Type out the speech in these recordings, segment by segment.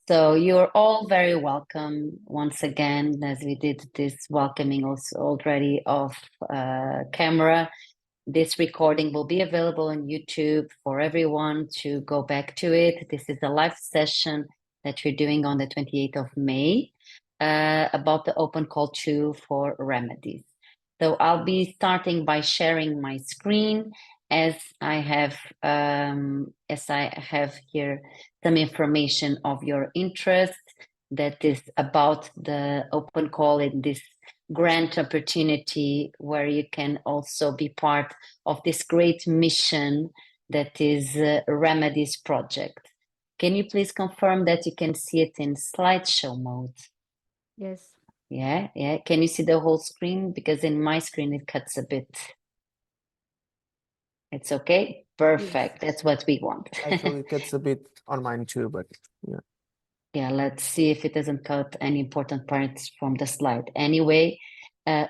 So you're all very welcome once again, as we did this welcoming also already off camera. This recording will be available on YouTube for everyone to go back to it. This is a live session that we're doing on the 28th of May about the open call 2 for remedies. So I'll be starting by sharing my screen as I have here some information of your interest that is about the open call in this grant opportunity where you can also be part of this great mission that is Remedies project. Can you please confirm that you can see it in slideshow mode? Yes. Yeah. Can you see the whole screen? Because in my screen it cuts a bit. It's okay? Perfect. Yes. That's what we want. Actually, it cuts a bit on mine too, but yeah. Yeah, let's see if it doesn't cut any important parts from the slide. Anyway,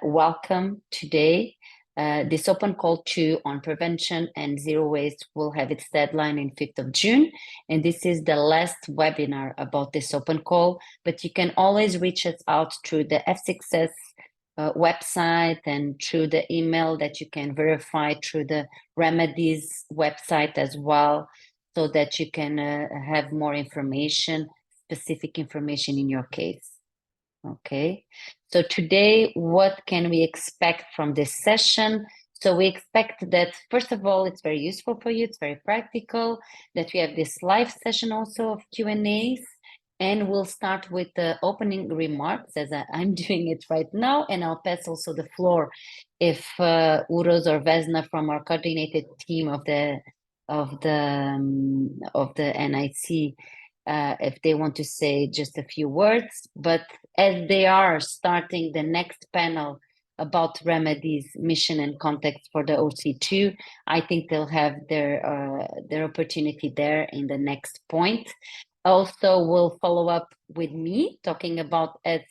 welcome today. This open call 2 on prevention and zero waste will have its deadline in 5th of June. And this is the last webinar about this open call, but you can always reach us out through the F6S website and through the email that you can verify through the Remedies website as well, so that you can have more information, specific information in your case. Okay, so today, what can we expect from this session? So we expect that, first of all, it's very useful for you, it's very practical, that we have this live session also of Q&As, and we'll start with the opening remarks as I'm doing it right now, and I'll pass also the floor if Uros or Vesna from our coordinated team of the NIC if they want to say just a few words. But as they are starting the next panel about remedies, mission and context for the OC2, I think they'll have their opportunity there in the next point. Also, we'll follow up with me talking about as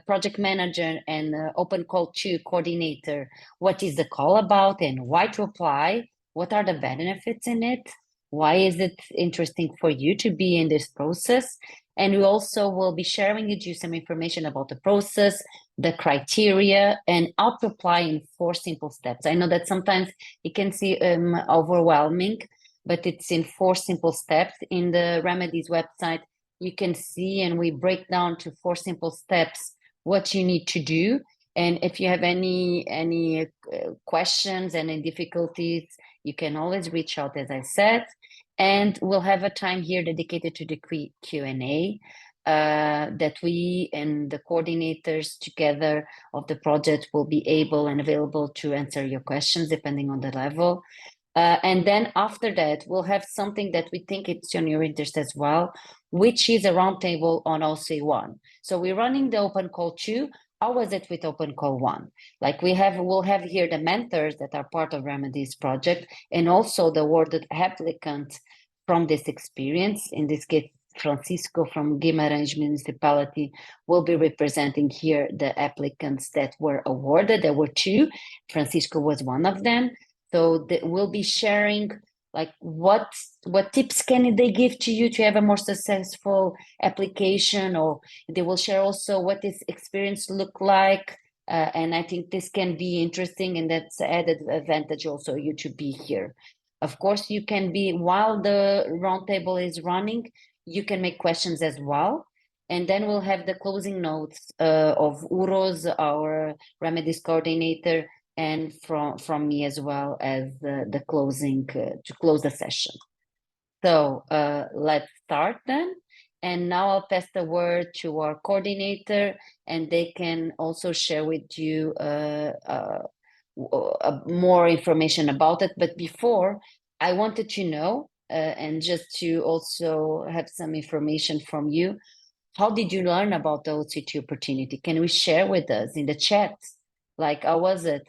project manager and open call 2 coordinator, what is the call about and why to apply, what are the benefits in it, why is it interesting for you to be in this process? And we also will be sharing with you some information about the process, the criteria, and how to apply in 4 simple steps. I know that sometimes it can seem overwhelming, but it's in 4 simple steps. In the Remedies website, you can see, and we break down to 4 simple steps what you need to do. And if you have any questions and any difficulties, you can always reach out, as I said. And we'll have a time here dedicated to the Q&A that we and the coordinators together of the project will be able and available to answer your questions depending on the level. And then after that, we'll have something that we think it's in your interest as well, which is a roundtable on OC1. So we're running the open call 2. How was it with open call 1? Like we'll have here the mentors that are part of Remedies project, and also the awarded applicant from this experience. In this case, Francisco from Guimarães municipality will be representing here the applicants that were awarded. There were 2. Francisco was one of them. So we'll be sharing like what tips can they give to you to have a more successful application, or they will share also what this experience look like. And I think this can be interesting, and that's added advantage also you to be here. Of course, you can be, while the roundtable is running, you can make questions as well. And then we'll have the closing notes of Uros, our Remedies coordinator, and from me as well as the closing to close the session. So let's start then. And now I'll pass the word to our coordinator, and they can also share with you more information about it. But before, I wanted to know, and just to also have some information from you, how did you learn about the OC2 opportunity? Can we share with us in the chat? Like, how was it?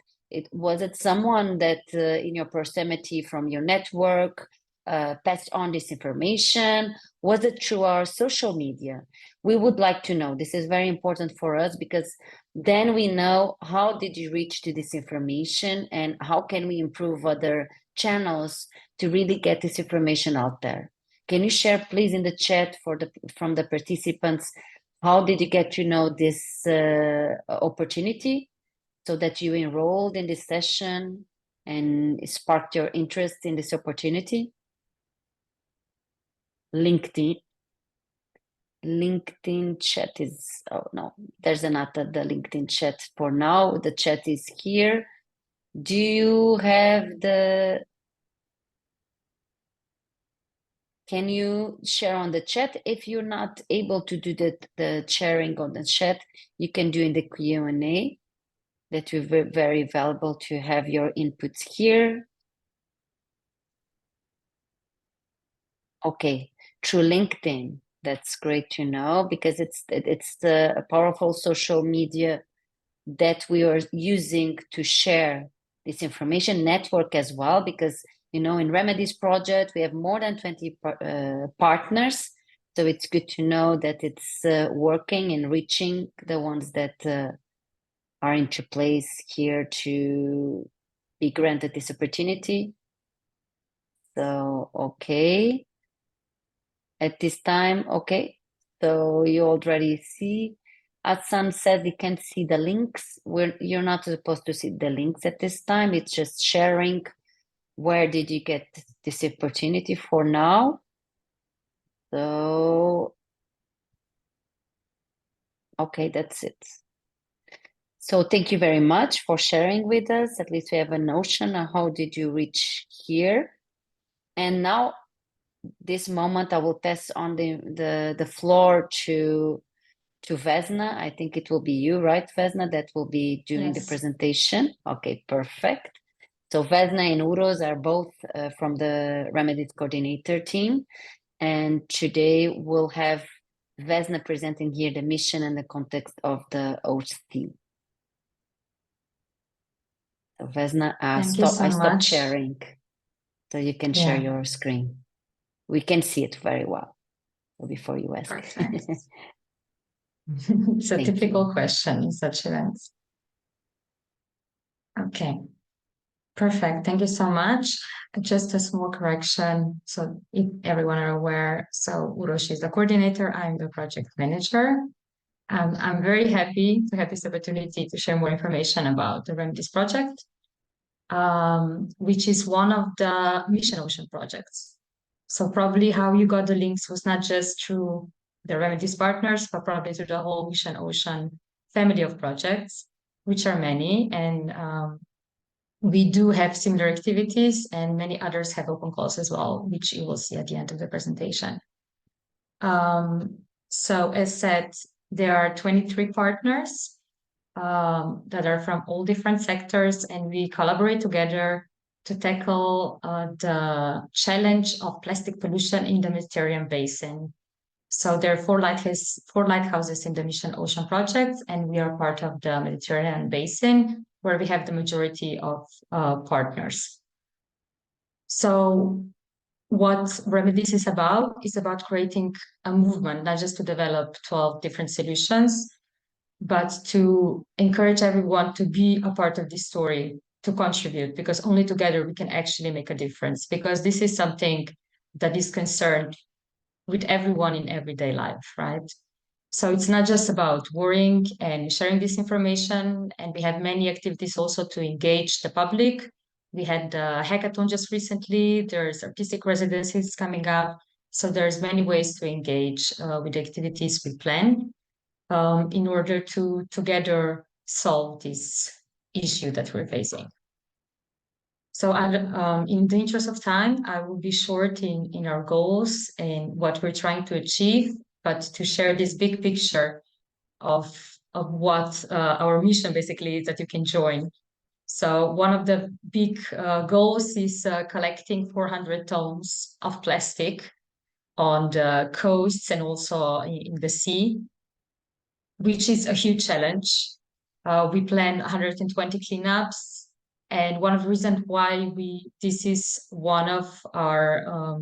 Was it someone that in your proximity from your network passed on this information? Was it through our social media? We would like to know. This is very important for us, because then we know how did you reach to this information and how can we improve other channels to really get this information out there. Can you share, please, in the chat from the participants, how did you get to know this opportunity, so that you enrolled in this session and it sparked your interest in this opportunity? LinkedIn chat is, oh no, there's another, the LinkedIn chat for now. The chat is here. Do you have the, can you share on the chat? If you're not able to do the sharing on the chat, you can do in the Q&A. That will be very valuable to have your inputs here. Okay, through LinkedIn. That's great to know, because it's a powerful social media that we are using to share this information, network as well, because, you know, in Remedies project, we have more than 20 partners. So it's good to know that it's working and reaching the ones that are into place here to be granted this opportunity. So, okay. At this time, okay. So you already see, Hassan said you can't see the links. You're not supposed to see the links at this time. It's just sharing. Where did you get this opportunity for now? So, okay, that's it. So thank you very much for sharing with us. At least we have a notion of how did you reach here. And now, this moment, I will pass on the floor to Vesna. I think it will be you, right, Vesna, that will be doing the presentation. Okay, perfect. So Vesna and Uros are both from the Remedies coordinator team. And today we'll have Vesna presenting here the mission and the context of the OC. So Vesna, I stopped sharing, so you can share your screen. We can see it very well before you ask. It's a typical question in such events. Okay, perfect. Thank you so much. Just a small correction, so if everyone are aware, so Urosh is the coordinator, I'm the project manager. I'm very happy to have this opportunity to share more information about the Remedies project, which is one of the Mission Ocean projects. So probably how you got the links was not just through the Remedies partners, but probably through the whole Mission Ocean family of projects, which are many. And we do have similar activities, and many others have open calls as well, which you will see at the end of the presentation. So as said, there are 23 partners that are from all different sectors, and we collaborate together to tackle the challenge of plastic pollution in the Mediterranean basin. So there are four lighthouses in the Mission Ocean project, and we are part of the Mediterranean basin, where we have the majority of partners. So what Remedies is about creating a movement, not just to develop 12 different solutions, but to encourage everyone to be a part of this story, to contribute, because only together we can actually make a difference, because this is something that is concerned with everyone in everyday life, right? So it's not just about worrying and sharing this information, and we have many activities also to engage the public. We had a hackathon just recently, there's artistic residencies coming up, so there's many ways to engage with the activities we plan in order to together solve this issue that we're facing. So in the interest of time, I will be short in our goals and what we're trying to achieve, but to share this big picture of what our mission basically is, that you can join. So one of the big goals is collecting 400 tons of plastic on the coasts and also in the sea, which is a huge challenge. We plan 120 cleanups. And one of the reasons why this is one of our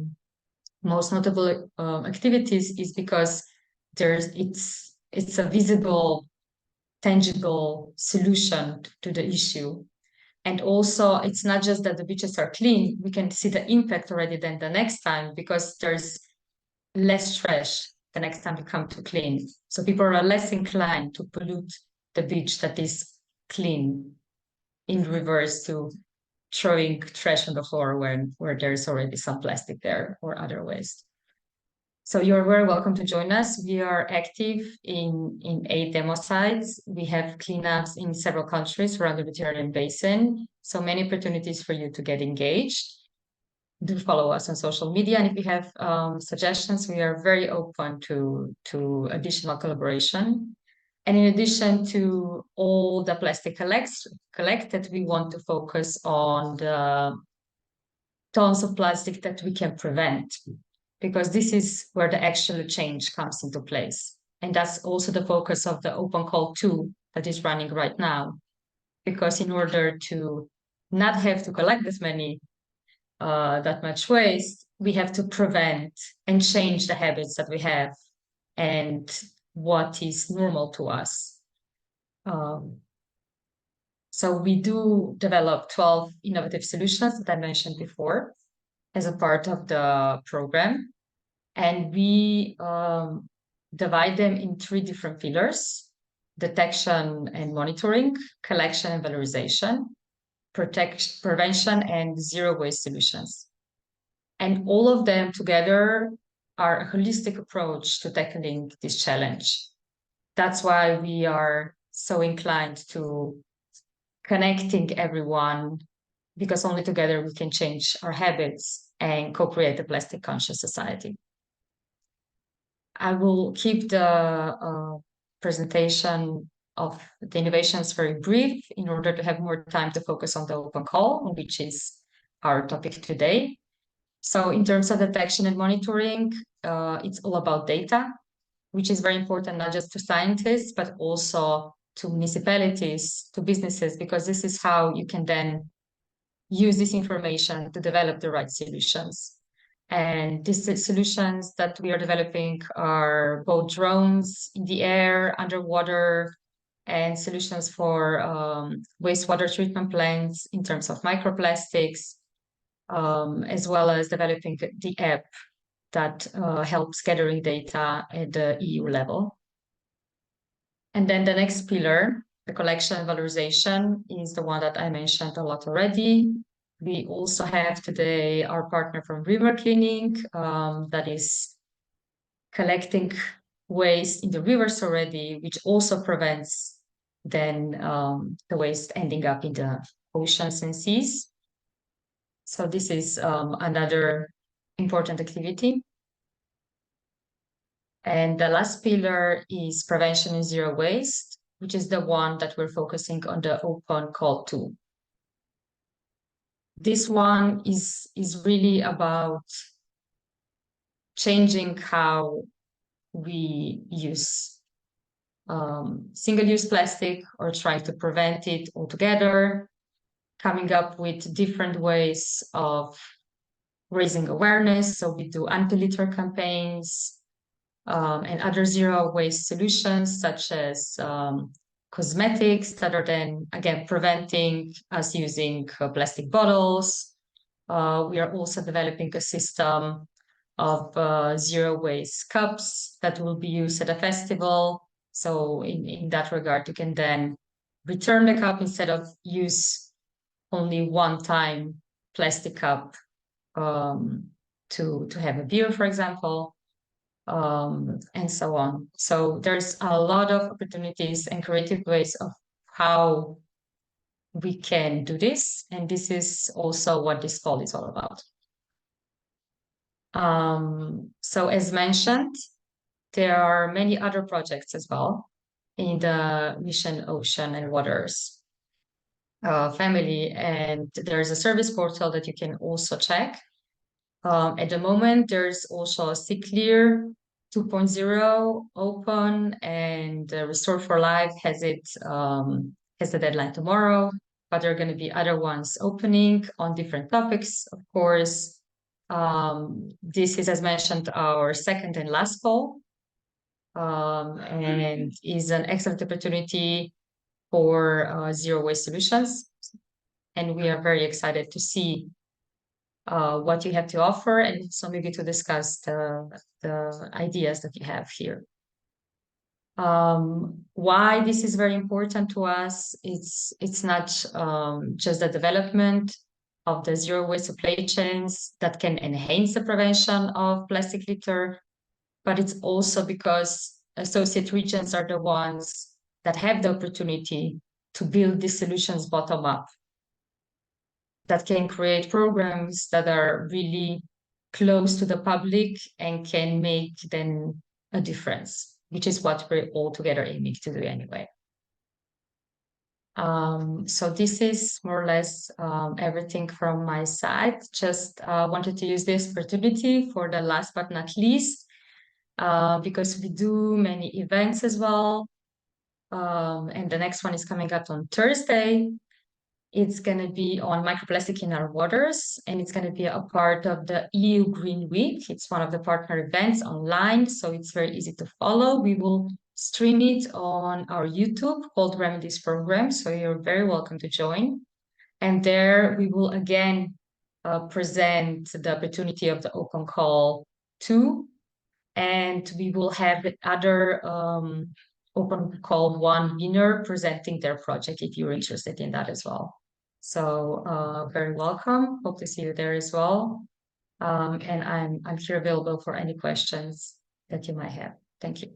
most notable activities is because it's a visible, tangible solution to the issue. And also, it's not just that the beaches are clean, we can see the impact already then the next time, because there's less trash the next time you come to clean. So people are less inclined to pollute the beach that is clean, in reverse to throwing trash on the floor where there's already some plastic there or other waste. So you're very welcome to join us. We are active in 8 demo sites. We have cleanups in several countries around the Mediterranean basin. So many opportunities for you to get engaged. Do follow us on social media. And if you have suggestions, we are very open to additional collaboration. And in addition to all the plastic collected, we want to focus on the tons of plastic that we can prevent, because this is where the actual change comes into place. And that's also the focus of the Open Call 2 that is running right now. Because in order to not have to collect that much waste, we have to prevent and change the habits that we have and what is normal to us. So we do develop 12 innovative solutions that I mentioned before as a part of the program. And we divide them in 3 different pillars: detection and monitoring, collection and valorization, prevention, and zero waste solutions. And all of them together are a holistic approach to tackling this challenge. That's why we are so inclined to connecting everyone, because only together we can change our habits and co-create a plastic conscious society. I will keep the presentation of the innovations very brief in order to have more time to focus on the open call, which is our topic today. So in terms of detection and monitoring, it's all about data, which is very important, not just to scientists, but also to municipalities, to businesses, because this is how you can then use this information to develop the right solutions. And these solutions that we are developing are both drones in the air, underwater, and solutions for wastewater treatment plants in terms of microplastics, as well as developing the app that helps gathering data at the EU level. And then the next pillar, the collection and valorization, is the one that I mentioned a lot already. We also have today our partner from river cleaning that is collecting waste in the rivers already, which also prevents then the waste ending up in the oceans and seas. So this is another important activity. And the last pillar is prevention and zero waste, which is the one that we're focusing on the Open Call 2. This one is really about changing how we use single-use plastic, or trying to prevent it altogether, coming up with different ways of raising awareness. So we do anti-litter campaigns, and other zero waste solutions, such as cosmetics that are then, again, preventing us using plastic bottles. We are also developing a system of zero waste cups that will be used at a festival. So in that regard, you can then return the cup instead of use only one-time plastic cup to have a beer, for example. And so on. So there's a lot of opportunities and creative ways of how we can do this. And this is also what this call is all about. So as mentioned, there are many other projects as well in the Mission Ocean and Waters family. And there's a service portal that you can also check. At the moment, there's also Sea Clear 2.0 open, and Restore for Life has the deadline tomorrow, but there are going to be other ones opening on different topics, of course. This is, as mentioned, our second and last call, and is an excellent opportunity for zero waste solutions. And we are very excited to see what you have to offer, and also maybe to discuss the ideas that you have here. Why this is very important to us, it's not just the development of the zero waste supply chains that can enhance the prevention of plastic litter, but it's also because associate regions are the ones that have the opportunity to build these solutions bottom up, that can create programs that are really close to the public and can make then a difference, which is what we're all together aiming to do anyway. So this is more or less everything from my side. Just wanted to use this opportunity for the last but not least, because we do many events as well. And the next one is coming up on Thursday. It's going to be on microplastic in our waters, and it's going to be a part of the EU Green Week. It's one of the partner events online, so it's very easy to follow. We will stream it on our YouTube called Remedies Program, so you're very welcome to join. And there we will again present the opportunity of the Open Call 2, and we will have other Open Call 1 winner presenting their project if you're interested in that as well. So very welcome. Hope to see you there as well. And I'm here available for any questions that you might have. Thank you.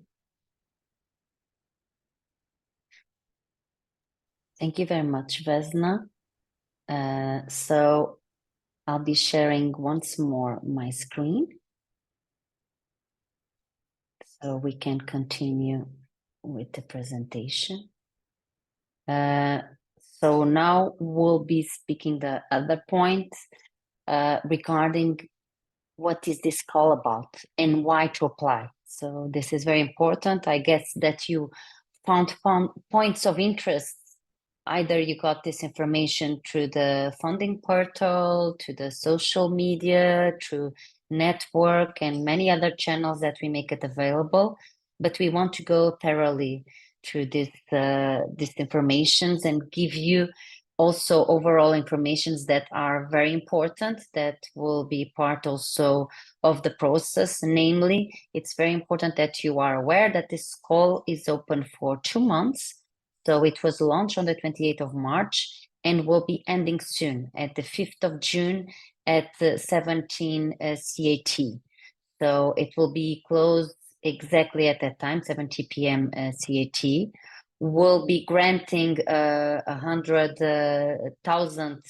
Thank you very much, Vesna. So I'll be sharing once more my screen, so we can continue with the presentation. So now we'll be speaking the other point regarding what is this call about and why to apply. So this is very important. I guess that you found points of interest. Either you got this information through the funding portal, to the social media, through network and many other channels that we make it available, but we want to go thoroughly through this informations and give you also overall informations that are very important, that will be part also of the process. Namely, it's very important that you are aware that this call is open for 2 months. So it was launched on the 28th of March and will be ending soon at the 5th of June at 17 CAT. So it will be closed exactly at that time, 70 p.m. CAT. We'll be granting 100,000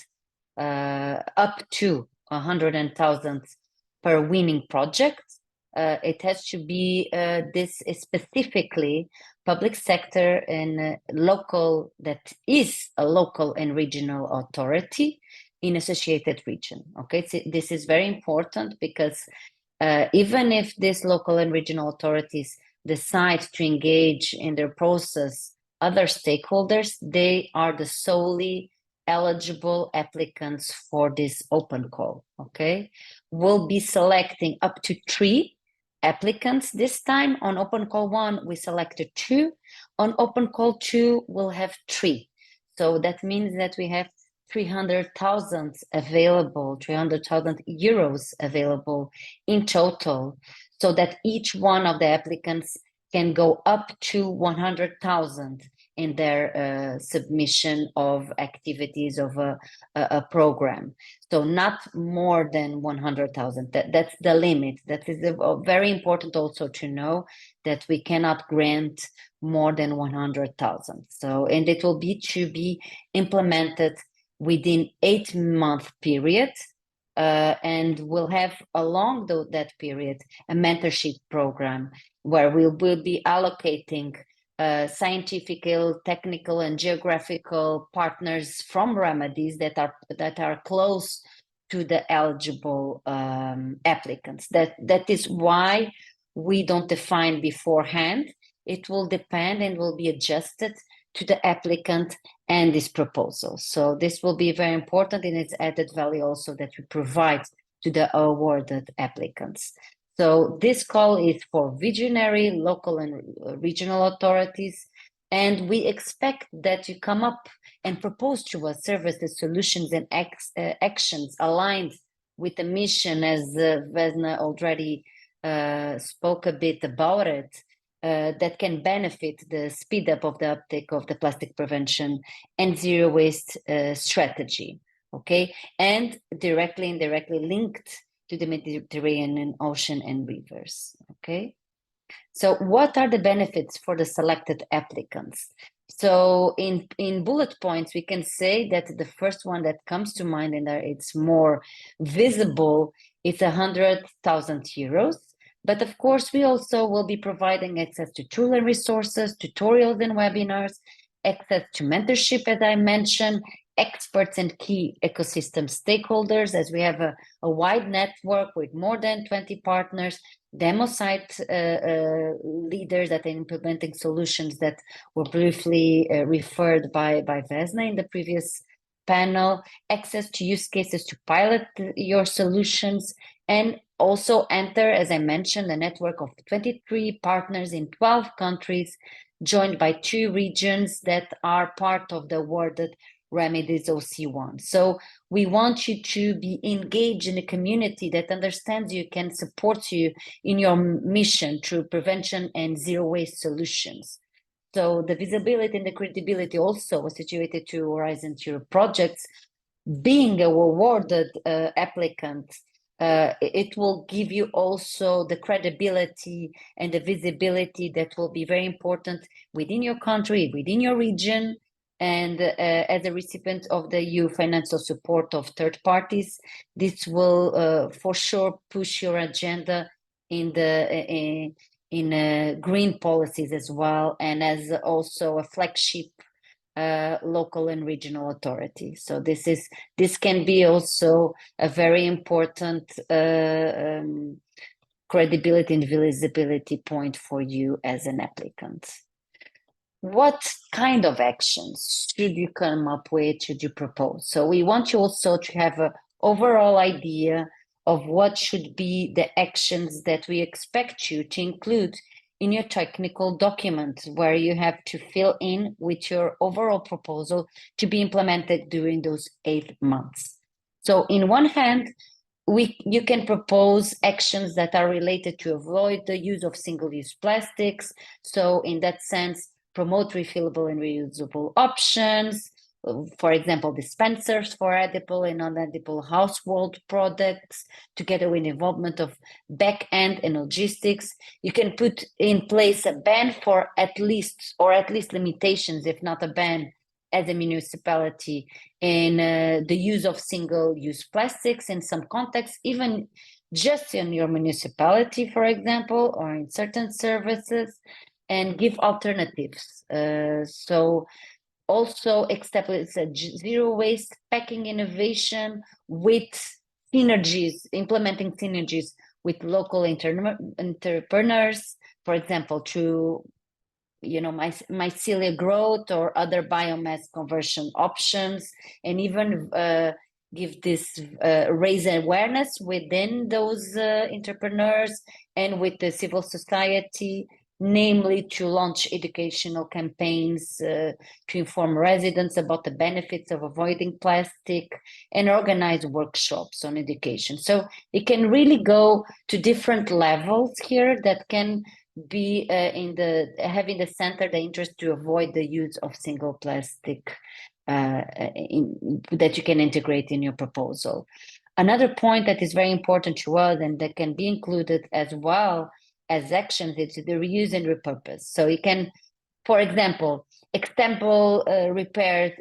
up to 100,000 per winning project. It has to be this is specifically public sector and local, that is a local and regional authority in associated region. Okay, so this is very important because even if these local and regional authorities decide to engage in their process other stakeholders, they are the solely eligible applicants for this open call. Okay, we'll be selecting up to 3 applicants this time. On Open Call 1, we selected 2. On Open Call 2, we'll have 3. So that means that we have 300,000 available, 300,000 euros available in total, so that each one of the applicants can go up to 100,000 in their submission of activities of a program. So not more than 100,000. That's the limit. That is very important also to know, that we cannot grant more than 100,000. So, and it will be to be implemented within 8-month period, and we'll have along that period a mentorship program where we will be allocating scientific, technical, and geographical partners from Remedies that are close to the eligible applicants. That is why we don't define beforehand. It will depend and will be adjusted to the applicant and this proposal. So this will be very important in its added value also that we provide to the awarded applicants. So this call is for visionary, local and regional authorities, and we expect that you come up and propose to us services, solutions, and actions aligned with a mission, as Vesna already spoke a bit about it, that can benefit the speed up of the uptake of the plastic prevention and zero waste strategy, okay? And directly and indirectly linked to the Mediterranean Ocean and rivers, okay? So what are the benefits for the selected applicants? So in bullet points, we can say that the first one that comes to mind and it's more visible is 100,000 euros. But of course, we also will be providing access to tool and resources, tutorials and webinars, access to mentorship, as I mentioned, experts and key ecosystem stakeholders, as we have a wide network with more than 20 partners, demo site leaders that are implementing solutions that were briefly referred by Vesna in the previous panel, access to use cases to pilot your solutions, and also enter, as I mentioned, a network of 23 partners in 12 countries, joined by 2 regions that are part of the awarded Remedies OC1. So we want you to be engaged in a community that understands you, can support you in your mission through prevention and zero waste solutions. So the visibility and the credibility also situated to Horizon Europe projects, being a awarded applicant, it will give you also the credibility and the visibility that will be very important within your country, within your region, and as a recipient of the EU financial support of third parties. This will for sure push your agenda in the green policies as well, and as also a flagship local and regional authority. So this can be also a very important credibility and visibility point for you as an applicant. What kind of actions should you come up with, should you propose? So we want you also to have an overall idea of what should be the actions that we expect you to include in your technical document, where you have to fill in with your overall proposal to be implemented during those 8 months. So in one hand, you can propose actions that are related to avoid the use of single-use plastics. So in that sense, promote refillable and reusable options, for example, dispensers for edible and non-edible household products, together with involvement of back-end and logistics. You can put in place a ban for at least limitations, if not a ban, as a municipality in the use of single-use plastics in some contexts, even just in your municipality, for example, or in certain services, and give alternatives. So also establish a zero waste packing innovation with synergies, implementing synergies with local entrepreneurs, for example, through mycelia growth or other biomass conversion options, and even give this raise awareness within those entrepreneurs and with the civil society, namely to launch educational campaigns to inform residents about the benefits of avoiding plastic, and organize workshops on education. So it can really go to different levels here that can be having the center the interest to avoid the use of single plastic that you can integrate in your proposal. Another point that is very important to us and that can be included as well as actions is the reuse and repurpose. So you can, for example,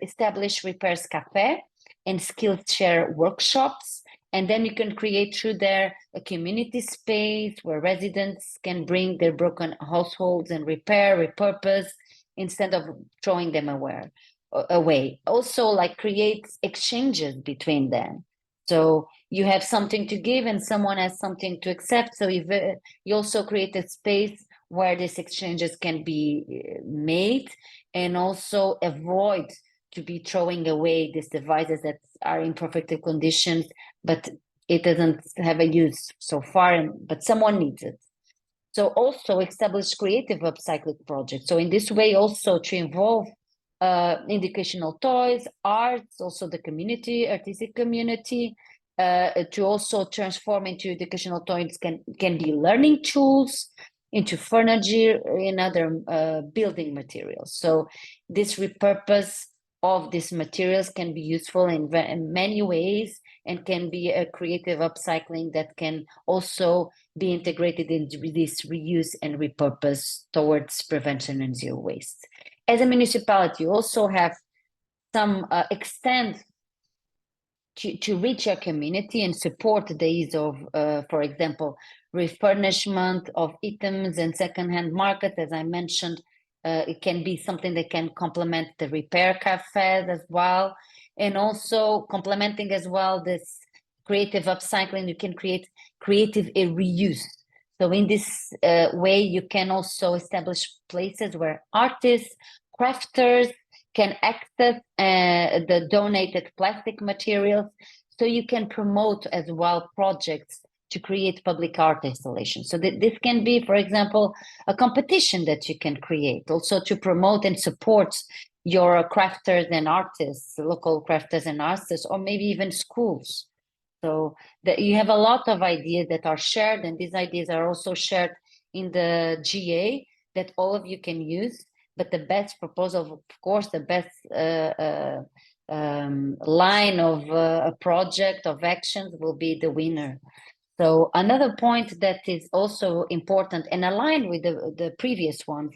establish repairs cafe and skills share workshops. And then you can create through there a community space where residents can bring their broken households and repurpose, instead of throwing them away. Also, like, create exchanges between them. So you have something to give and someone has something to accept. So you also create a space where these exchanges can be made, and also avoid to be throwing away these devices that are in perfect conditions, but it doesn't have a use so far, but someone needs it. So also establish creative upcycling projects. So in this way also to involve educational toys, arts, also the community, artistic community, to also transform into educational toys can be learning tools, into furniture, in other building materials. So this repurpose of these materials can be useful in many ways, and can be a creative upcycling that can also be integrated into this reuse and repurpose towards prevention and zero waste. As a municipality, you also have some extent to reach your community and support the ease of, for example, refurnishment of items and secondhand market. As I mentioned, it can be something that can complement the repair cafes as well, and also complementing as well this creative upcycling. You can create creative reuse. So in this way, you can also establish places where artists, crafters can access the donated plastic materials, so you can promote as well projects to create public art installations. So this can be, for example, a competition that you can create also to promote and support your crafters and artists, local crafters and artists, or maybe even schools. So that you have a lot of ideas that are shared, and these ideas are also shared in the GA that all of you can use. But the best proposal, of course, the best line of a project of actions will be the winner. So another point that is also important and aligned with the previous ones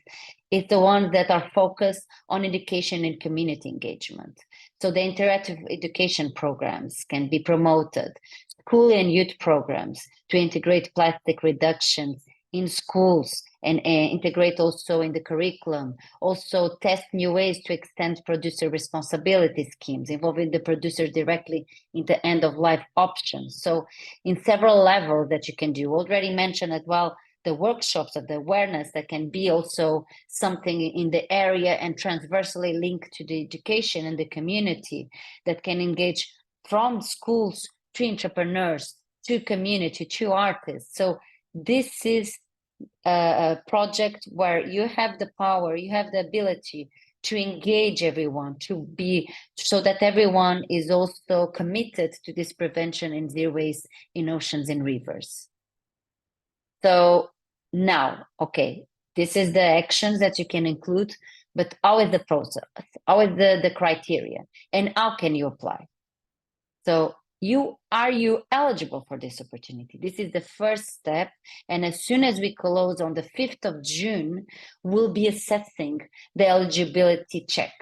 is the ones that are focused on education and community engagement. So the interactive education programs can be promoted, school and youth programs to integrate plastic reductions in schools and integrate also in the curriculum, also test new ways to extend producer responsibility schemes involving the producers directly in the end of life options. So in several levels that you can do. Already mentioned as well the workshops of the awareness that can be also something in the area and transversely linked to the education and the community that can engage from schools to entrepreneurs, to community, to artists. So this is a project where you have the power, you have the ability to engage everyone, to be, so that everyone is also committed to this prevention and zero waste in oceans and rivers. So now, okay, this is the actions that you can include, but how is the process? How is the criteria? And how can you apply? So are you eligible for this opportunity? This is the first step. And as soon as we close on the 5th of June, we'll be assessing the eligibility check.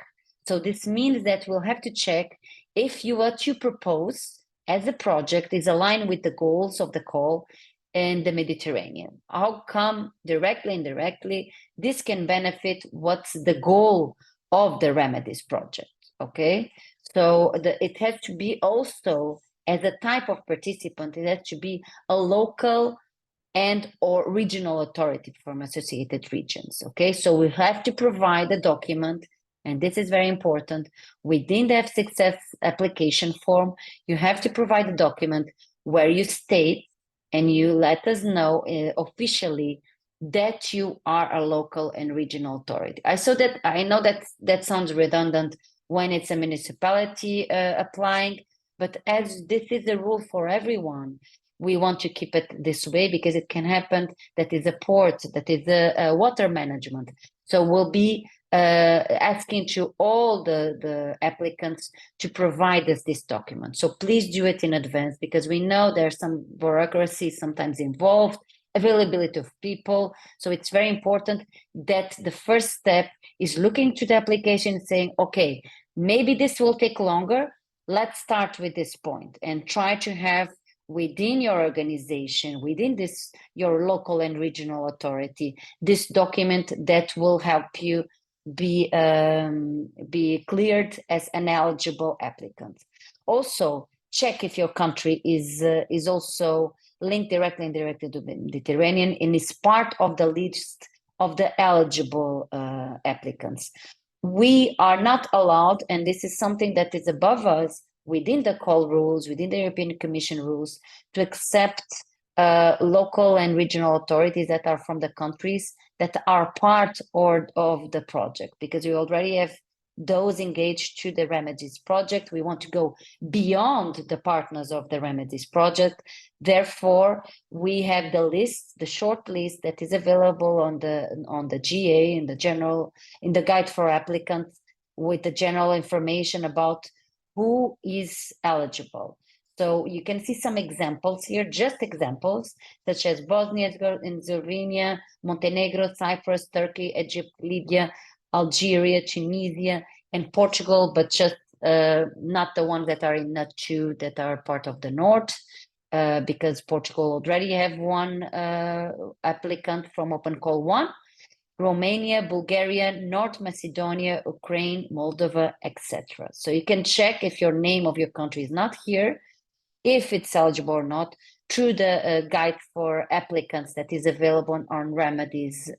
So this means that we'll have to check if what you propose as a project is aligned with the goals of the call in the Mediterranean. How come directly, indirectly, this can benefit what's the goal of the Remedies project, okay? So it has to be also, as a type of participant, it has to be a local and or regional authority from associated regions, okay? So we have to provide a document, and this is very important, within the F6F application form. You have to provide a document where you state and you let us know officially that you are a local and regional authority. I know that sounds redundant when it's a municipality applying, but as this is a rule for everyone, we want to keep it this way, because it can happen that is a port, that is a water management. So we'll be asking to all the applicants to provide us this document. So please do it in advance, because we know there's some bureaucracy sometimes involved, availability of people. So it's very important that the first step is looking to the application and saying, okay, maybe this will take longer. Let's start with this point and try to have within your organization, within this, your local and regional authority, this document that will help you be cleared as an eligible applicant. Also, check if your country is also linked directly and indirectly to the Mediterranean and is part of the list of the eligible applicants. We are not allowed, and this is something that is above us within the call rules, within the European Commission rules, to accept local and regional authorities that are from the countries that are part of the project, because we already have those engaged to the Remedies project. We want to go beyond the partners of the Remedies project. Therefore, we have the list, the short list that is available on the GA in the guide for applicants, with the general information about who is eligible. So you can see some examples here, just examples, such as Bosnia and Herzegovina, Montenegro, Cyprus, Turkey, Egypt, Libya, Algeria, Tunisia, and Portugal, but just not the ones that are in NUT 2 that are part of the North, because Portugal already have one applicant from Open Call 1. Romania, Bulgaria, North Macedonia, Ukraine, Moldova, etc. So you can check if your name of your country is not here, if it's eligible or not, through the guide for applicants that is available on Remedies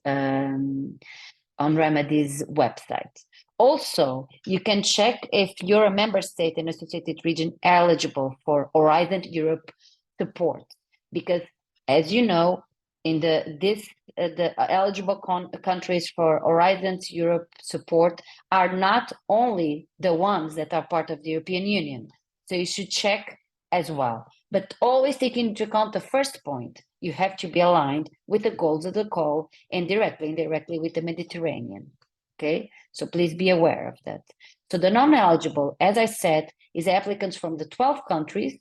website. Also, you can check if you're a member state and associated region eligible for Horizon Europe support, because as you know, in the eligible countries for Horizon Europe support are not only the ones that are part of the European Union. So you should check as well. But always take into account the first point. You have to be aligned with the goals of the call and indirectly with the Mediterranean. Okay, so please be aware of that. So the non-eligible, as I said, is applicants from the 12 countries,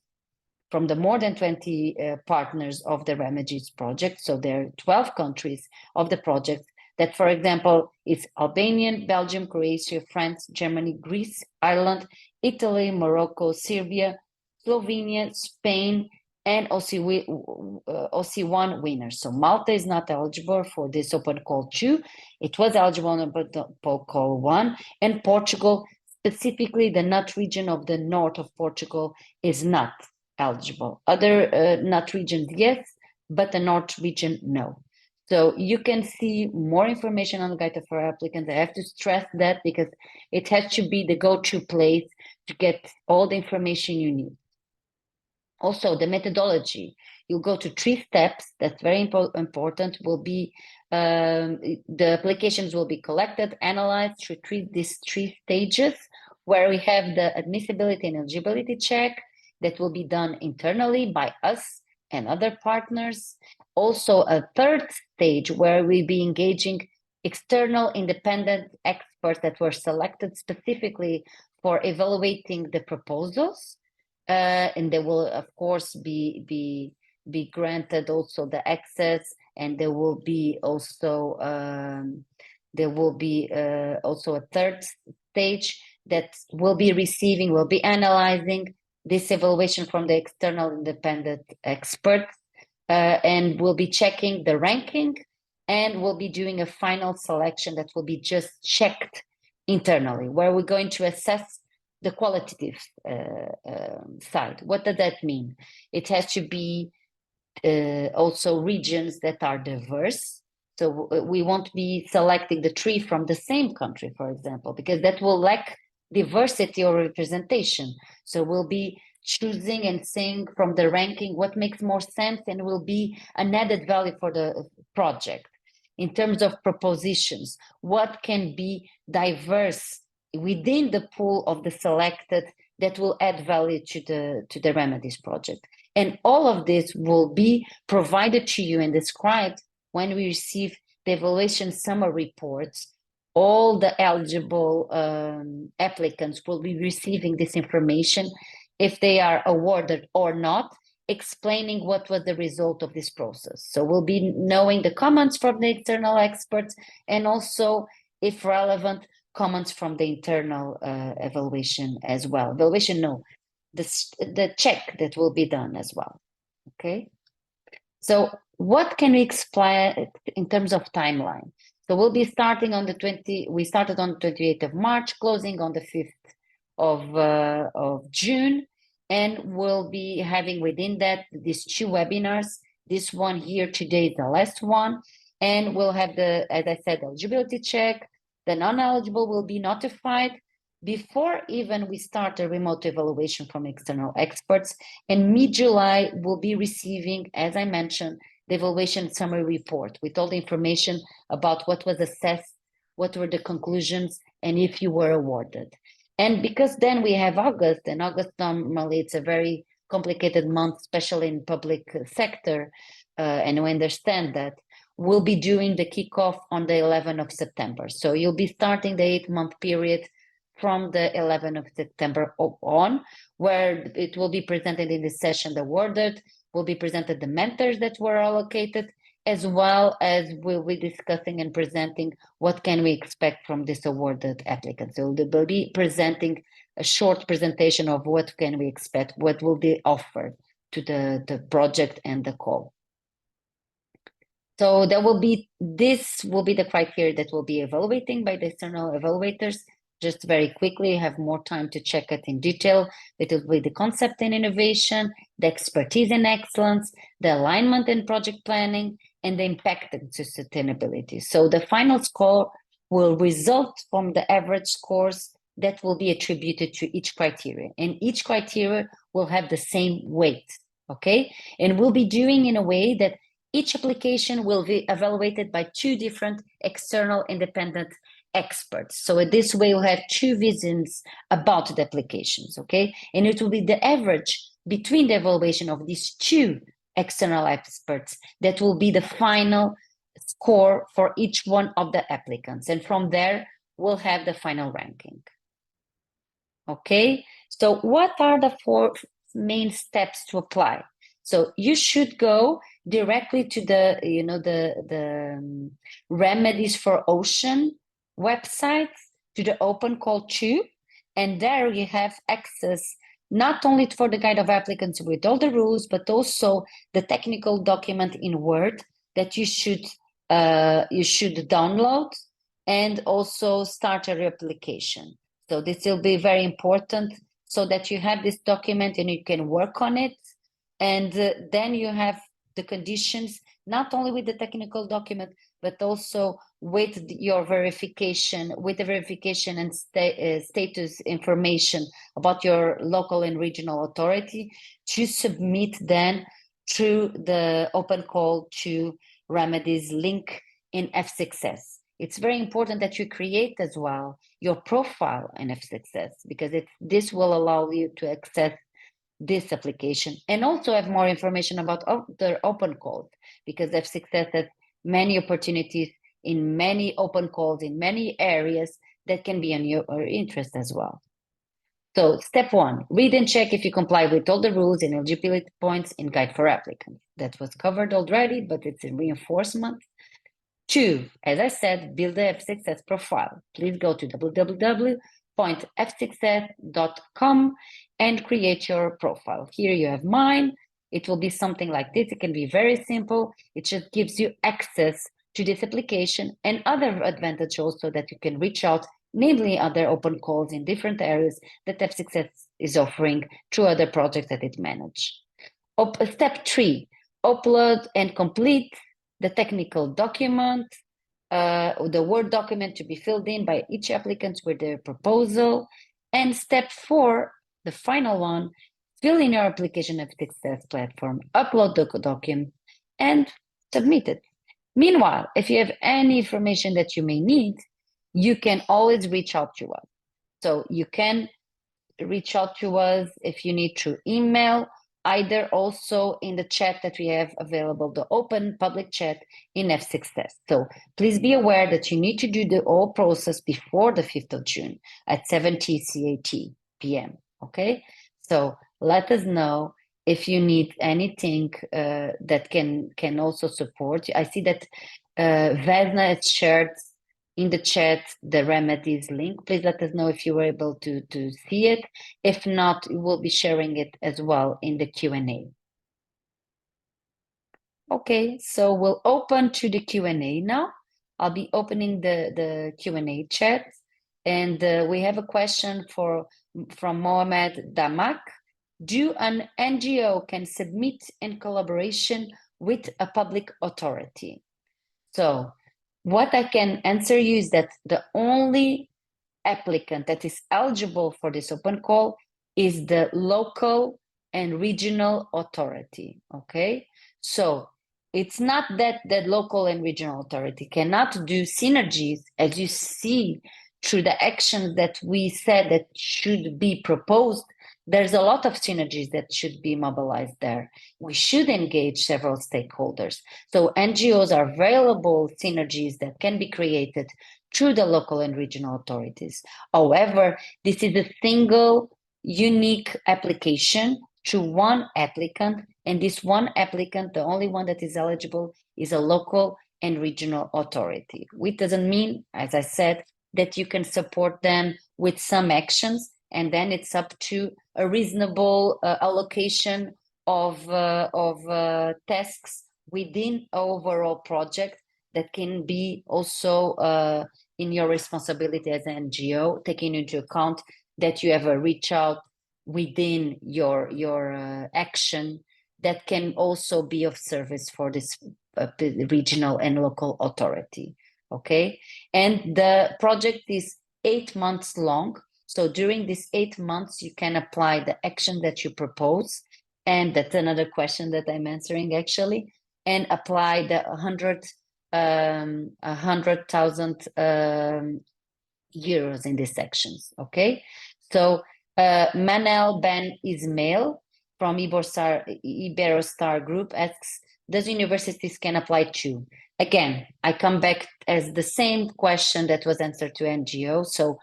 from the more than 20 partners of the Remedies project. So there are 12 countries of the project that, for example, is Albania, Belgium, Croatia, France, Germany, Greece, Ireland, Italy, Morocco, Serbia, Slovenia, Spain, and OC1 winners. So Malta is not eligible for this Open Call 2. It was eligible on Open Call 1, and Portugal, specifically the NUT region of the north of Portugal, is not eligible. Other NUT regions, yes, but the North region, no. So you can see more information on the guide for applicants. I have to stress that because it has to be the go-to place to get all the information you need. Also, the methodology, you'll go to 3 steps. That's very important. Will be the applications will be collected, analyzed through these 3 stages, where we have the admissibility and eligibility check that will be done internally by us and other partners. Also, a 3rd stage where we'll be engaging external independent experts that were selected specifically for evaluating the proposals. And they will, of course, be granted also the access, and there will be also a 3rd stage that will be analyzing this evaluation from the external independent experts, and we'll be checking the ranking, and we'll be doing a final selection that will be just checked internally, where we're going to assess the qualitative side. What does that mean? It has to be also regions that are diverse. So we won't be selecting the 3 from the same country, for example, because that will lack diversity or representation. So we'll be choosing and saying from the ranking what makes more sense and will be an added value for the project. In terms of propositions, what can be diverse within the pool of the selected that will add value to the Remedies project. And all of this will be provided to you and described when we receive the evaluation summary reports. All the eligible applicants will be receiving this information, if they are awarded or not, explaining what was the result of this process. So we'll be knowing the comments from the external experts, and also, if relevant, comments from the internal evaluation as well. The check that will be done as well. Okay. So what can we explain in terms of timeline? So we'll be starting on we started on the 28th of March, closing on the 5th of June, and we'll be having within that these 2 webinars. This one here today is the last one, and we'll have as I said, eligibility check. The non-eligible will be notified before even we start a remote evaluation from external experts, and mid-July we'll be receiving, as I mentioned, the evaluation summary report with all the information about what was assessed, what were the conclusions, and if you were awarded. And because then we have August, and August normally it's a very complicated month, especially in public sector, and we understand that. We'll be doing the kickoff on the 11th of September. So you'll be starting the 8-month period from the 11th of September on, where it will be presented in this session, the awarded, will be presented the mentors that were allocated, as well as we'll be discussing and presenting what can we expect from this awarded applicant. So we'll be presenting a short presentation of what can we expect, what will be offered to the project and the call. So this will be the criteria that will be evaluating by the external evaluators. Just very quickly, have more time to check it in detail. It will be the concept and innovation, the expertise and excellence, the alignment and project planning, and the impact and sustainability. So the final score will result from the average scores that will be attributed to each criteria. And each criteria will have the same weight, okay? And we'll be doing in a way that each application will be evaluated by 2 different external independent experts. So this way we'll have 2 visions about the applications, okay? And it will be the average between the evaluation of these 2 external experts that will be the final score for each one of the applicants. And from there, we'll have the final ranking. Okay, so what are the 4 main steps to apply? So you should go directly to the, the Remedies for Ocean website, to the Open Call 2, and there you have access not only for the guide of applicants with all the rules, but also the technical document in Word that you should download and also start a reapplication. So this will be very important so that you have this document and you can work on it. And then you have the conditions, not only with the technical document, but also with your verification, with the verification and status information about your local and regional authority to submit then through the Open Call to Remedies link in F6S. It's very important that you create as well your profile in F6S, because this will allow you to access this application and also have more information about the open calls, because F6S has many opportunities in many open calls in many areas that can be on your interest as well. So step 1, read and check if you comply with all the rules and eligibility points in Guide for Applicants. That was covered already, but it's a reinforcement. 2, as I said, build the F6S profile. Please go to www.f6s.com and create your profile. Here you have mine. It will be something like this. It can be very simple. It just gives you access to this application and other advantage also that you can reach out, namely other open calls in different areas that F6S is offering through other projects that it manages. Step 3, upload and complete the technical document, the Word document to be filled in by each applicant with their proposal. And step 4, the final one, fill in your application F6S platform, upload the document, and submit it. Meanwhile, if you have any information that you may need, you can always reach out to us. So you can reach out to us if you need through email, either also in the chat that we have available, the open public chat in F6S. So please be aware that you need to do the whole process before the 5th of June at 7:00 CAT PM, okay? So let us know if you need anything that can also support you. I see that Vesna has shared in the chat the Remedies link. Please let us know if you were able to see it. If not, we'll be sharing it as well in the Q&A. Okay, so we'll open to the Q&A now. I'll be opening the Q&A chat, and we have a question from Mohamed Damak. Do an NGO can submit in collaboration with a public authority? So what I can answer you is that the only applicant that is eligible for this open call is the local and regional authority, okay? So it's not that the local and regional authority cannot do synergies, as you see through the actions that we said that should be proposed, there's a lot of synergies that should be mobilized there. We should engage several stakeholders. So NGOs are valuable synergies that can be created through the local and regional authorities. However, this is a single, unique application to one applicant, and this one applicant, the only one that is eligible, is a local and regional authority. Which doesn't mean, as I said, that you can support them with some actions, and then it's up to a reasonable allocation of tasks within an overall project that can be also in your responsibility as an NGO, taking into account that you have a reach out within your action that can also be of service for this regional and local authority. Okay, and the project is 8 months long. So during these 8 months, you can apply the action that you propose, and that's another question that I'm answering actually, and apply the 100,000 euros in these sections. Okay, so Manel Ben Ismail from Iberostar Group asks, does universities can apply too? Again, I come back as the same question that was answered to NGO. So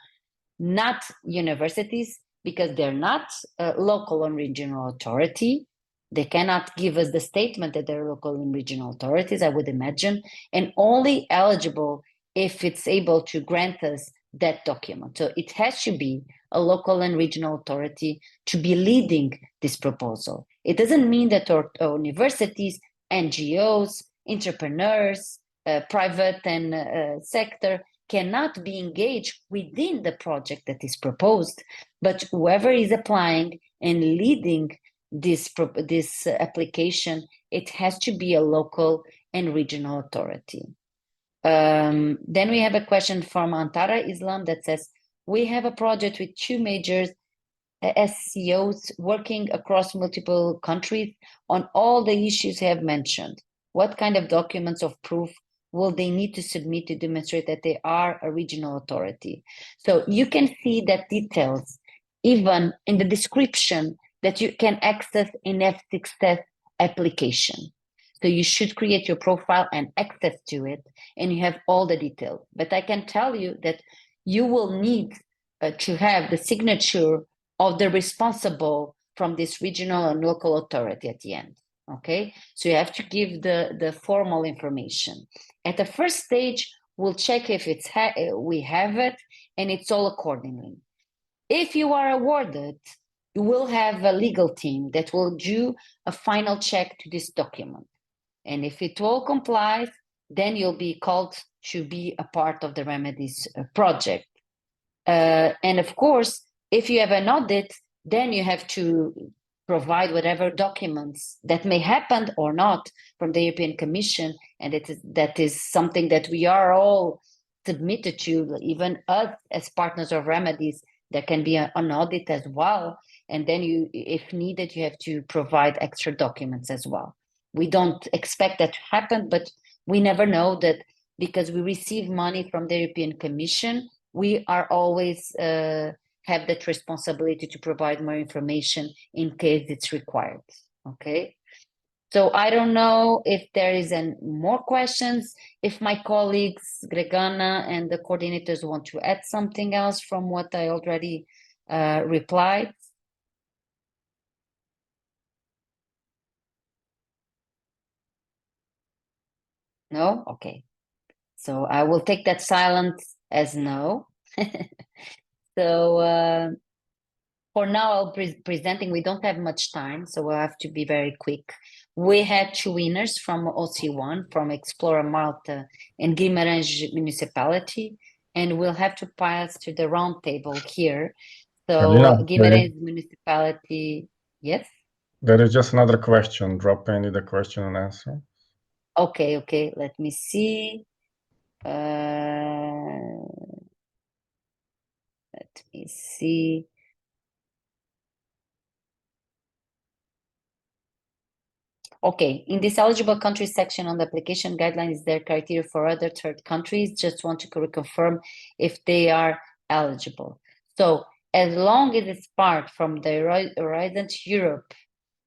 not universities, because they're not a local and regional authority. They cannot give us the statement that they're local and regional authorities, I would imagine, and only eligible if it's able to grant us that document. So it has to be a local and regional authority to be leading this proposal. It doesn't mean that our universities, NGOs, entrepreneurs, private and sector cannot be engaged within the project that is proposed, but whoever is applying and leading this application, it has to be a local and regional authority. Then we have a question from Antara Islam that says, we have a project with 2 major SCOs working across multiple countries on all the issues I have mentioned. What kind of documents of proof will they need to submit to demonstrate that they are a regional authority? So you can see that details even in the description that you can access in F6 application. So you should create your profile and access to it, and you have all the details. But I can tell you that you will need to have the signature of the responsible from this regional and local authority at the end. Okay, so you have to give the formal information. At the first stage, we'll check if it's we have it, and it's all accordingly. If you are awarded, you will have a legal team that will do a final check to this document. And if it all complies, then you'll be called to be a part of the Remedies project. And of course, if you have an audit, then you have to provide whatever documents that may happen or not from the European Commission. And that is something that we are all submitted to, even us as partners of Remedies. There can be an audit as well. And then you, if needed, you have to provide extra documents as well. We don't expect that to happen, but we never know that because we receive money from the European Commission, we are always have that responsibility to provide more information in case it's required. Okay. So I don't know if there is more questions, if my colleagues, Gregana and the coordinators want to add something else from what I already replied. No? Okay. So I will take that silence as no. So for now, I'll presenting. We don't have much time, so we'll have to be very quick. We had 2 winners from OC1, from Explora Malta and Guimarães Municipality, and we'll have to pass to the round table here. So Guimarães Municipality, yes? There is just another question. Drop in the question and answer. Okay. Let me see. Let me see. Okay, in this eligible countries section on the application guidelines, is there criteria for other third countries? Just want to reconfirm if they are eligible. So as long as it's part from the Horizon Europe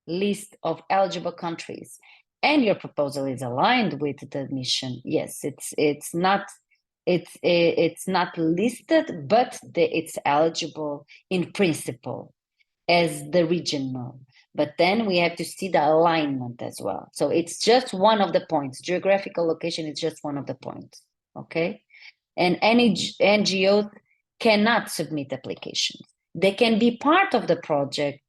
list of eligible countries, and your proposal is aligned with the mission, yes, it's not listed, but it's eligible in principle as the regional. But then we have to see the alignment as well. So it's just one of the points. Geographical location is just one of the points, okay? And any NGOs cannot submit applications. They can be part of the project,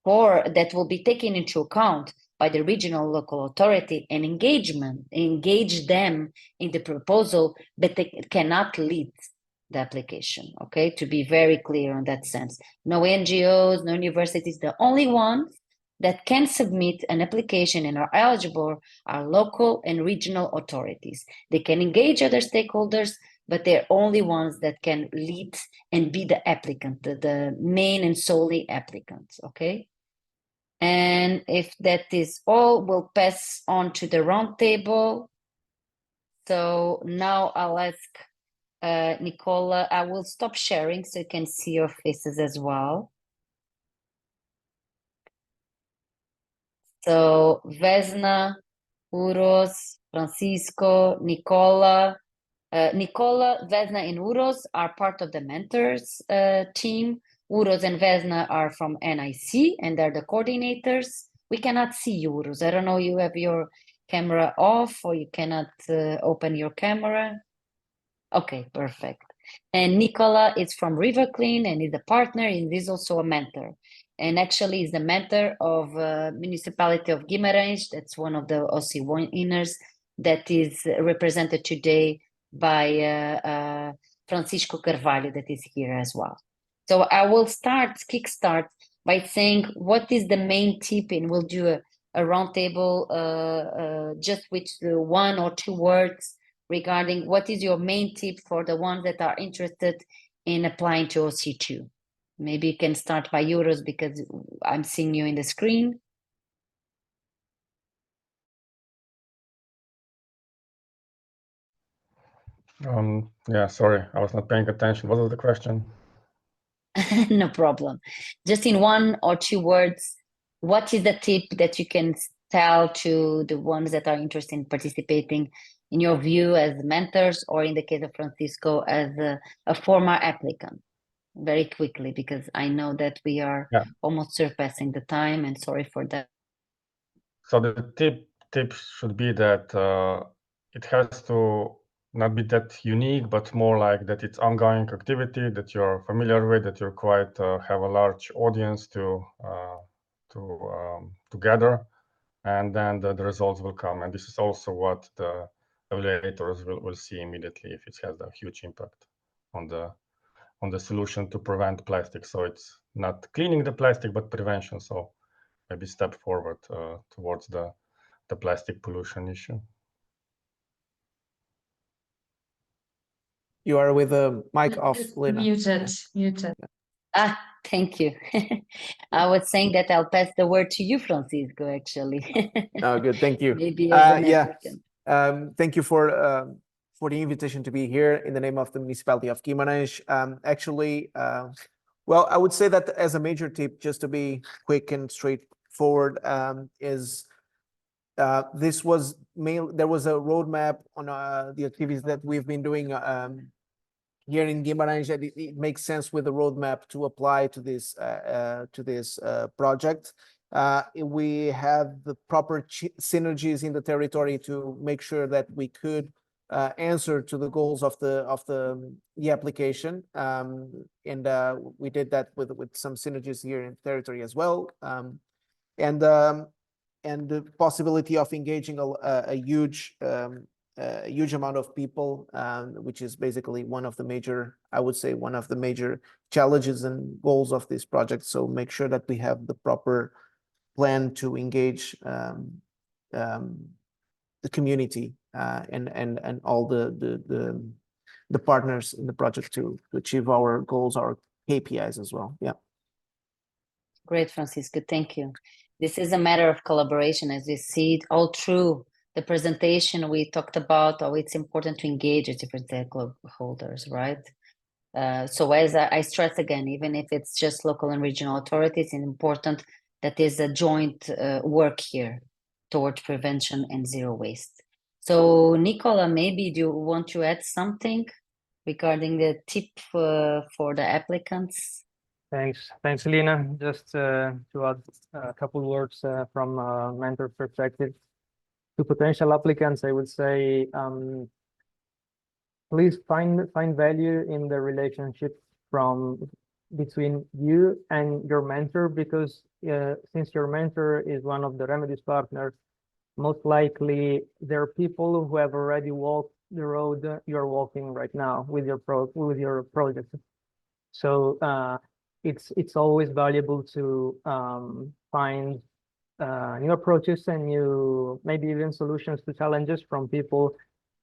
or that will be taken into account by the regional local authority and engage them in the proposal, but they cannot lead the application, okay? To be very clear on that sense. No NGOs, no universities, the only ones that can submit an application and are eligible are local and regional authorities. They can engage other stakeholders, but they're only ones that can lead and be the applicant, the main and solely applicants, okay? And if that is all, we'll pass on to the roundtable. So now I'll ask Nicola, I will stop sharing so you can see your faces as well. So Vesna, Uros, Francisco, Nicola. Nicola, Vesna, and Uros are part of the mentors team. Uros and Vesna are from NIC and they're the coordinators. We cannot see you, Uros. I don't know, you have your camera off or you cannot open your camera. Okay, perfect. And Nicola is from River Clean and is a partner and is also a mentor. And actually is the mentor of Municipality of Guimarães. That's one of the OC winners that is represented today by Francisco Carvalho that is here as well. So I will kickstart by saying what is the main tip, and we'll do a roundtable just with one or two words regarding what is your main tip for the ones that are interested in applying to OC2. Maybe you can start by Euros because I'm seeing you in the screen. Yeah, sorry, I was not paying attention. What was the question? No problem. Just in one or two words, what is the tip that you can tell to the ones that are interested in participating, in your view, as mentors, or in the case of Francisco, as a former applicant? Very quickly, because I know that we are almost surpassing the time, and sorry for that. So the tip should be that it has to not be that unique, but more like that it's ongoing activity that you're familiar with, that you're quite have a large audience to gather, and then the results will come. And this is also what the evaluators will see immediately if it has a huge impact on the solution to prevent plastic. So it's not cleaning the plastic, but prevention. So maybe step forward towards the plastic pollution issue. You are with the mic off, Lena. Muted. Ah, thank you. I was saying that I'll pass the word to you, Francisco, actually. Oh, good. Thank you. Maybe as an applicant. Thank you for the invitation to be here in the name of the Municipality of Guimarães. Actually, well, I would say that as a major tip, just to be quick and straightforward, is there was a roadmap on the activities that we've been doing here in Guimarães. It makes sense with the roadmap to apply to this project. We have the proper synergies in the territory to make sure that we could answer to the goals of the application, and we did that with some synergies here in the territory as well, and the possibility of engaging a huge amount of people, which is basically one of the major challenges and goals of this project. So make sure that we have the proper plan to engage the community and all the partners in the project to achieve our goals, our KPIs as well. Yeah. Great, Francisco. Thank you. This is a matter of collaboration, as we see it all through the presentation. We talked about how it's important to engage with different stakeholders, right? So as I stress again, even if it's just local and regional authorities, it's important that there's a joint work here towards prevention and zero waste. So Nicola, maybe do you want to add something regarding the tip for the applicants? Thanks, Lina. Just to add a couple words from a mentor perspective. To potential applicants, I would say, please find value in the relationship between you and your mentor, because since your mentor is one of the Remedies partners, most likely there are people who have already walked the road you're walking right now with your project. So it's always valuable to find new approaches and maybe even solutions to challenges from people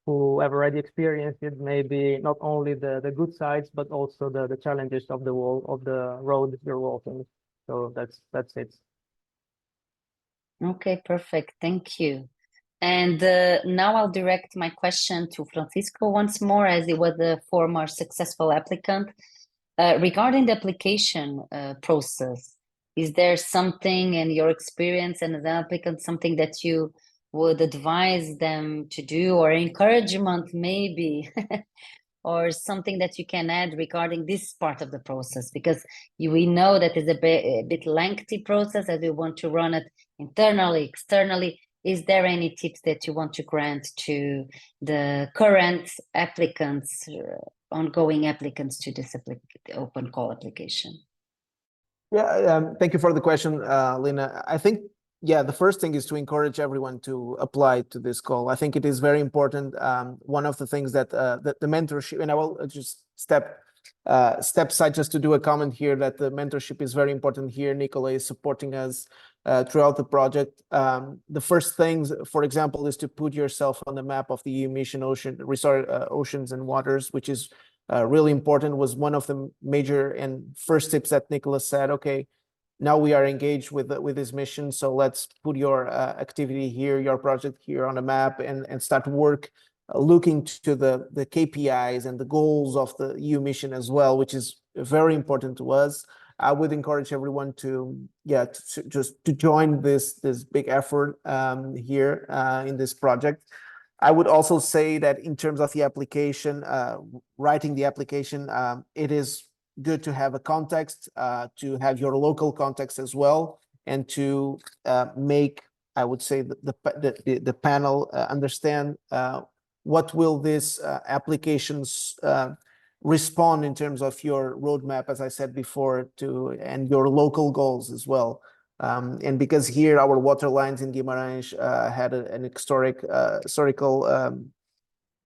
who have already experienced it, maybe not only the good sides, but also the challenges of the road you're walking. So that's it. Okay, perfect. Thank you. And now I'll direct my question to Francisco once more, as he was a former successful applicant. Regarding the application process, is there something in your experience and as an applicant, something that you would advise them to do, or encouragement maybe, or something that you can add regarding this part of the process? Because we know that it's a bit lengthy process, as we want to run it internally, externally. Is there any tips that you want to grant to the current applicants, ongoing applicants to this open call application? Yeah, thank you for the question, Lina. I think, yeah, the first thing is to encourage everyone to apply to this call. I think it is very important. One of the things that the mentorship, and I will just step aside just to do a comment here, that the mentorship is very important here. Nicola is supporting us throughout the project. The first things, for example, is to put yourself on the map of the EU mission oceans and waters, which is really important. Was one of the major and first tips that Nicola said, okay, now we are engaged with this mission, so let's put your activity here, your project here on the map, and start work looking to the KPIs and the goals of the EU mission as well, which is very important to us. I would encourage everyone to join this big effort here in this project. I would also say that in terms of the application, writing the application, it is good to have a context, to have your local context as well, and to make, I would say, the panel understand what will this applications respond in terms of your roadmap, as I said before, and your local goals as well. And because here our water lines in Guimarães had an historical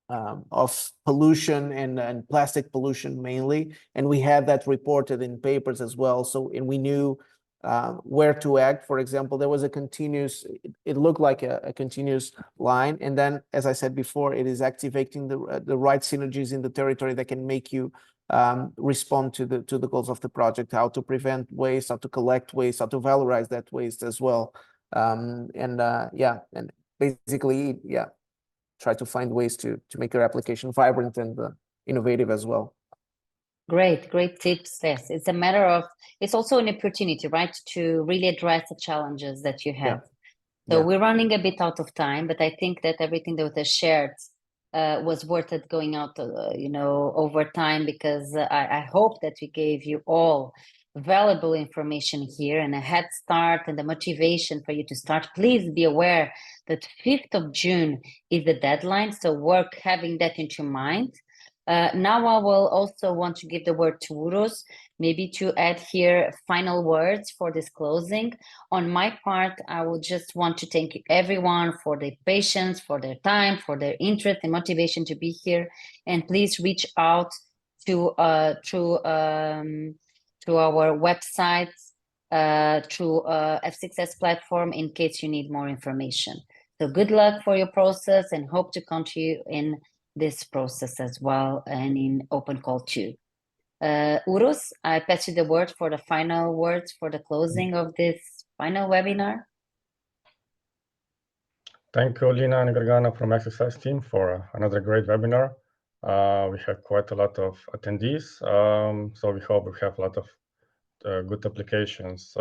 of pollution and plastic pollution mainly, and we had that reported in papers as well. So, and we knew where to act. For example, there was a continuous, it looked like a continuous line, and then, as I said before, it is activating the right synergies in the territory that can make you respond to the goals of the project, how to prevent waste, how to collect waste, how to valorize that waste as well. And basically, try to find ways to make your application vibrant and innovative as well. Great tips. Yes, it's a matter of, it's also an opportunity, right, to really address the challenges that you have. So we're running a bit out of time, but I think that everything that was shared was worth it going out, over time, because I hope that we gave you all valuable information here and a head start and the motivation for you to start. Please be aware that 5th of June is the deadline, so work having that into mind. Now I will also want to give the word to Uros, maybe to add here final words for this closing. On my part, I will just want to thank everyone for their patience, for their time, for their interest and motivation to be here. And please reach out to through our website, through F6S platform in case you need more information. So good luck for your process, and hope to come to you in this process as well, and in Open Call too. Uros, I pass you the word for the final words for the closing of this final webinar. Thank you, Lina and Gargana from F6S team for another great webinar. We have quite a lot of attendees, so we hope we have a lot of good applications.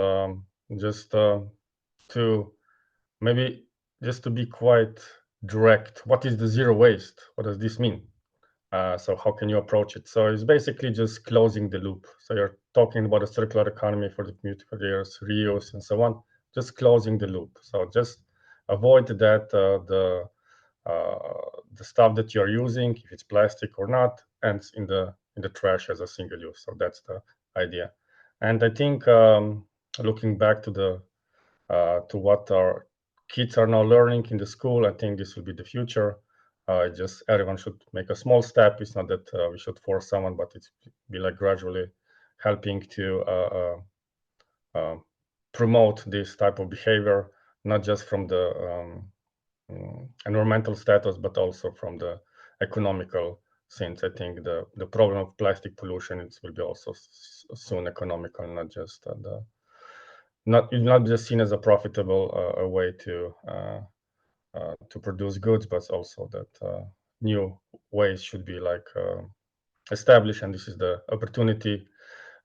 Just to maybe just to be quite direct, what is the zero waste? What does this mean? So how can you approach it? So it's basically just closing the loop. So you're talking about a circular economy for the community careers, reuse, and so on. Just closing the loop. So just avoid that the stuff that you're using, if it's plastic or not, ends in the trash as a single use. So that's the idea. And I think looking back to the to what our kids are now learning in the school, I think this will be the future. Just everyone should make a small step. It's not that we should force someone, but it's be like gradually helping to promote this type of behavior, not just from the environmental status, but also from the economical sense. I think the problem of plastic pollution will be also soon economical, not just not just seen as a profitable way to produce goods, but also that new ways should be like established, and this is the opportunity.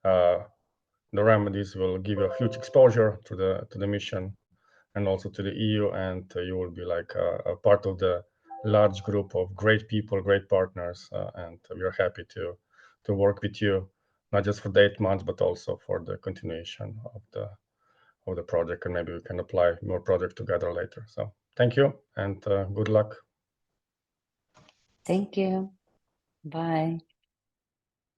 The remedies will give you a huge exposure to the mission and also to the EU, and you will be like a part of the large group of great people, great partners, and we are happy to work with you, not just for the 8 months, but also for the continuation of the project, and maybe we can apply more projects together later. So thank you, and good luck. Thank you. Bye.